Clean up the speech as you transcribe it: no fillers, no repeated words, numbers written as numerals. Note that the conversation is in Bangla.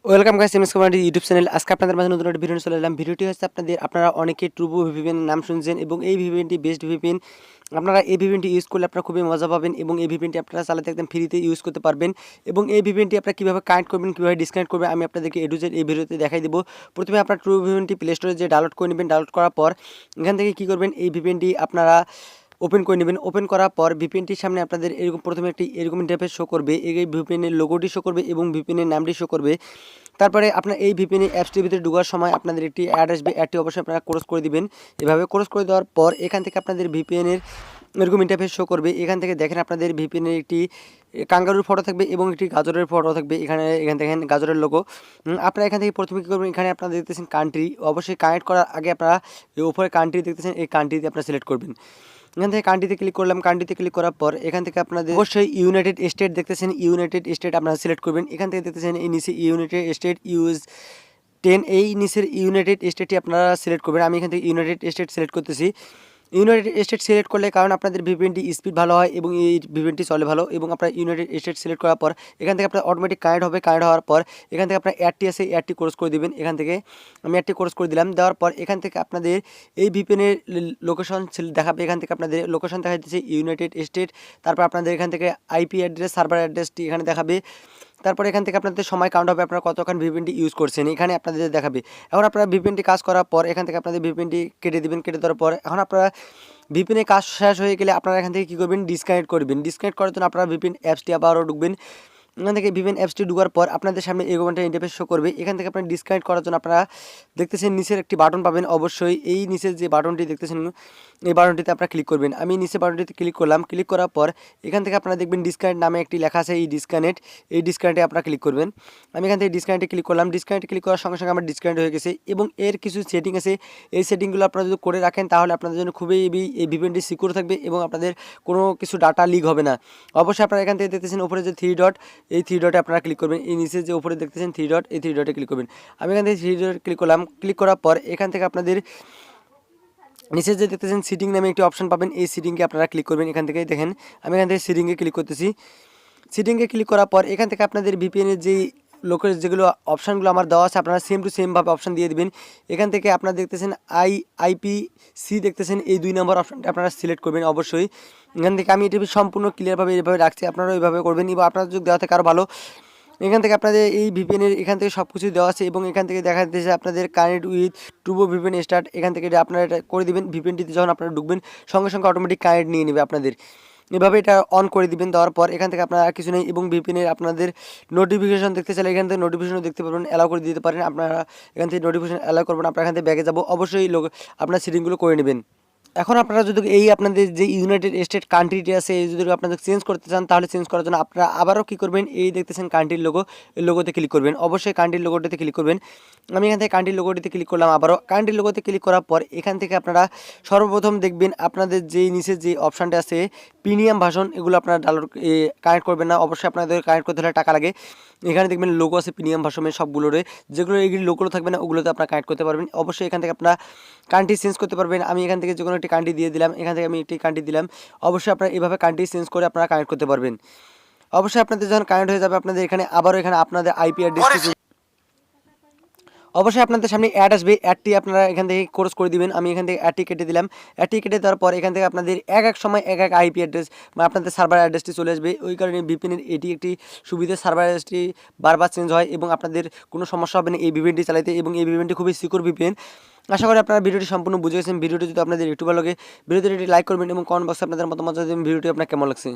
Welcome guys, Nilphamari YouTube channel. আজকে আপনাদের মাঝে নতুন একটা ভিডিও নিয়ে চলে এলাম। ভিডিওটি হচ্ছে আপনারা অনেকে ট্রুবো ভিপিএন নাম শুনছেন এবং এই ভিপিএনটি বেস্ট ভিপিএন। আপনারা এই ভিপিএনটি ইউজ করলে আপনারা খুবই মজা পাবেন এবং এই ভিপিএনটি আপনারা চালাতে একদম ফ্রিতে ইউজ করতে পারবেন। এবং এই ভিপিএনটি আপনারা কীভাবে কানেক্ট করবেন, কীভাবে ডিসকানেক্ট করবেন, আমি আপনাদেরকে এ টু জেড এই ভিডিওতে দেখাই দেবো। প্রথমে আপনারা ট্রুবো ভিপিএনটি প্লে স্টোরে যে ডাউনলোড করে নেবেন। ডাউনলোড করার পর এখান থেকে কী করবেন, এই ভিপিএনটি আপনারা ওপেন করে নেবেন। ওপেন করার পর ভিপিএনটির সামনে আপনাদের এরকম প্রথমে এরকম ইন্টারফেস শো করবে। এই ভিপিএনের লোগোটি শো করবে এবং ভিপিএনের নামটি শো করবে। তারপরে আপনার এই ভিপিএন অ্যাপসটির ভিতরে ঢোকার সময় আপনাদের একটি অ্যাড আসবে। অ্যাডটি অবশ্যই আপনারা ক্লোজ করে দিবেন। এভাবে ক্লোজ করে দেওয়ার পর এখান থেকে আপনাদের ভিপিএনের এরকম ইন্টারফেস শো করবে। এখান থেকে দেখেন আপনাদের ভিপিএনের একটি কাঙ্গারুর ফটো থাকবে এবং একটি গাজরের ফটো থাকবে। এখান থেকে গাজরের লোগো। আপনারা এখান থেকে প্রথমে কী করবেন, এখানে আপনারা দেখতেছেন কান্ট্রি। অবশ্যই কানেক্ট করার আগে আপনারা এই উপরে কান্ট্রি দেখতেছেন, এই কান্ট্রিতে আপনারা সিলেক্ট করবেন। এখান থেকে কান্ট্রিতে ক্লিক করলাম। কান্ট্রিতে ক্লিক করার পর এখান থেকে আপনাদের অবশ্যই ইউনাইটেড স্টেট দেখতেছেন, ইউনাইটেড স্টেট আপনারা সিলেক্ট করবেন। এখান থেকে দেখতেছেন এই নিচে ইউনাইটেড স্টেট US 10, এই নিচের ইউনাইটেড স্টেটটি আপনারা সিলেক্ট করবেন। আমি এখান থেকে ইউনাইটেড স্টেট সিলেক্ট করতেছি। ইউনাইটেড স্টেট সিলেক্ট করলে কারণ আপনাদের ভিপিএনটি স্পিড ভালো হয় এবং এই ভিপিএনটি চলে ভালো। এবং আপনার ইউনাইটেড স্টেট সিলেক্ট করার পর এখান থেকে আপনার অটোমেটিক কানেক্ট হবে। কানেক্ট হওয়ার পর এখান থেকে আপনার অ্যাডটি আছে, অ্যাডটি ক্লোজ করে দিবেন। এখান থেকে আমি অ্যাডটি ক্লোজ করে দিলাম। দেওয়ার পর এখান থেকে আপনাদের এই ভিপিএনের লোকেশন দেখাবে। এখান থেকে আপনাদের লোকেশন দেখা যাচ্ছে ইউনাইটেড স্টেট। তারপর আপনাদের এখান থেকে আইপি অ্যাড্রেস, সার্ভার অ্যাড্রেসটি এখানে দেখাবে। তারপর এখান থেকে আপনাদের সময় কাউন্ট হবে, আপনারা কতক্ষণ ভিপিএনটি ইউজ করছেন এখানে আপনাদের দেখাবে। এখন আপনারা ভিপিএনটি কাজ করার পর এখান থেকে আপনাদের ভিপিএনটি কেটে দিবেন। কেটে দেওয়ার পর এখন আপনারা ভিপিএনের কাজ শেষ হয়ে গেলে আপনারা এখান থেকে কী করবেন, ডিসকানেক্ট করবেন। ডিসকানেক্ট করার জন্য আপনারা ভিপিএন অ্যাপসটি আবারও ঢুকবেন। এখান থেকে ভিপিএন অ্যাপসটি ঢোকার পর আপনাদের সামনে এরকমটা ইন্টারফেস শো করবে। এখান থেকে আপনারা ডিসকানেক্ট করার জন্য আপনারা দেখতেছেন নিচের একটি বাটন পাবেন। অবশ্যই এই নিচের যে বাটনটি দেখতেছেন, এই বাটনটিতে আপনারা ক্লিক করবেন। আমি নিচে বাটনটিতে ক্লিক করলাম। ক্লিক করার পর এখান থেকে আপনারা দেখবেন ডিসকানেক্ট নামে একটি লেখা আছে, এই ডিসকানেক্টে আপনারা ক্লিক করবেন। আমি এখান থেকে ডিসকানেক্টে ক্লিক করলাম। ডিসকানেক্টে ক্লিক করার সঙ্গে সঙ্গে আমার ডিসকানেক্ট হয়ে গেছে এবং এর কিছু সেটিং আছে। এই সেটিংগুলো আপনারা যদি করে রাখেন তাহলে আপনাদের জন্য খুবই এই ভিপিএনটি সিকিউর থাকবে এবং আপনাদের কোনো কিছু ডাটা লিক হবে না। অবশ্যই আপনারা এখান থেকে দেখতেছেন উপরে যে 3 ডট, এই 3 ডটে আপনারা ক্লিক করবেন। এই নিচে যে উপরে দেখতেছেন 3 ডট, এই 3 ডটে ক্লিক করবেন। আমি এখান থেকে 3 ডটে ক্লিক করলাম। ক্লিক করার পর এখান থেকে আপনাদের নিচে যে দেখতেছেন সিটিং নামে একটি অপশন পাবেন। এই সিটিংকে আপনারা ক্লিক করবেন। এখান থেকে দেখেন আমি এখান থেকে সিটিংয়ে ক্লিক করতেছি। সিটিংয়ে ক্লিক করার পর এখান থেকে আপনাদের ভিপিএনের যেই যেগুলো অপশানগুলো আমার দেওয়া আছে আপনারা সেম টু সেমভাবে অপশান দিয়ে দিবেন। এখান থেকে আপনারা দেখতেছেন IPC দেখতেছেন, এই 2 নম্বর অপশানটা আপনারা সিলেক্ট করবেন অবশ্যই। এখান থেকে আমি এটি সম্পূর্ণ ক্লিয়ারভাবে এইভাবে রাখছি, আপনারাও এইভাবে করবেন এবং আপনারা যদি দেওয়া থাকে আরও ভালো। এখান থেকে আপনাদের এই ভিপিএনের এখান থেকে সব কিছু দেওয়া আছে এবং এখান থেকে দেখা যাচ্ছে আপনাদের কানেক্ট উইথ ট্রুবো ভিপিএন স্টার্ট। এখান থেকে আপনারা এটা করে দিবেন। ভিপিএনটিতে যখন আপনারা ঢুকবেন সঙ্গে সঙ্গে অটোমেটিক কানেক্ট নিয়ে নেবে আপনাদের। এভাবে এটা অন করে দিবেন। দেওয়ার পর এখান থেকে আপনারা কিছু নেই এবং ভিপিএনের আপনাদের নোটিফিকেশন দেখতে চাইলে এখান থেকে নোটিফিকেশনও দেখতে পারবেন, অ্যালাউ করে দিতে পারেন। আপনারা এখান থেকে নোটিফিকেশন অ্যালাউ করবেন। আপনারা এখান থেকে ব্যাগে যাবো, অবশ্যই আপনার সেটিংগুলো করে নেবেন। এখন আপনারা যদি এই আপনাদের যে ইউনাইটেড স্টেট কান্ট্রিটি আছে এই যদি আপনাদের চেঞ্জ করতে চান তাহলে চেঞ্জ করার জন্য আপনারা আবারও কী করবেন, এই দেখতেছেন কান্ট্রির লোগো, এই লোগোতে ক্লিক করবেন। অবশ্যই কান্ট্রির লোগোটিতে ক্লিক করবেন। আমি এখান থেকে কান্ট্রির লোগোটিতে ক্লিক করলাম। আবারও কান্ট্রির লোগোতে ক্লিক করার পর এখান থেকে আপনারা সর্বপ্রথম দেখবেন আপনাদের যেই নিচে যে অপশানটা আছে প্রিমিয়াম ভাষণ, এগুলো আপনারা ডাউনলোড কানেক্ট করবেন না। অবশ্যই আপনাদের কানেক্ট করতে হলে টাকা লাগে। এখানে দেখবেন লোগো আছে প্রিমিয়াম ভাষণের সবগুলোরে, যেগুলো এইগুলি লোগোগুলো থাকবে না ওগুলোতে আপনারা কানেক্ট করতে পারবেন। অবশ্যই এখান থেকে আপনারা কান্ট্রি চেঞ্জ করতে পারবেন। আমি এখান থেকে যে কোনো একটি কান্ট্রি দিয়ে দিলাম। এখান থেকে আমি একটি কান্ট্রি দিলাম। অবশ্যই আপনারা এইভাবে কান্ট্রি চেঞ্জ করে আপনারা কানেক্ট করতে পারবেন। অবশ্যই আপনাদের যখন কানেক্ট হয়ে যাবে আপনাদের এখানে আবারও এখানে আপনাদের আইপি অ্যাড্রেস অবশ্যই আপনাদের সামনে অ্যাড আসবে। অ্যাডটি আপনারা এখান থেকে ক্লোজ করে দিবেন। আমি এখান থেকে অ্যাডটি কেটে দিলাম। অ্যাডটি কেটে দেওয়ার পর এখান থেকে আপনাদের এক সময় এক আইপি অ্যাড্রেস বা আপনাদের সার্ভার অ্যাড্রেসটি চলে আসবে। ওই কারণে ভিপিএনের এটি একটি সুবিধা, সার্ভার অ্যাড্রেসটি বারবার চেঞ্জ হয় এবং আপনাদের কোনো সমস্যা হবে না এই ভিপিএনটি চালাতে এবং এই ভিপিএনটি খুবই সিকিউর ভিপিএন। আশা করি আপনারা ভিডিওটি সম্পূর্ণ বুঝে গেছেন। ভিডিওটি যদি আপনাদের একটু ভালো লাগে ভিডিওটি লাইক করবেন এবং কমেন্ট বক্সে আপনাদের মতামত জানাবেন ভিডিওটি আপনার কেমন লাগছে।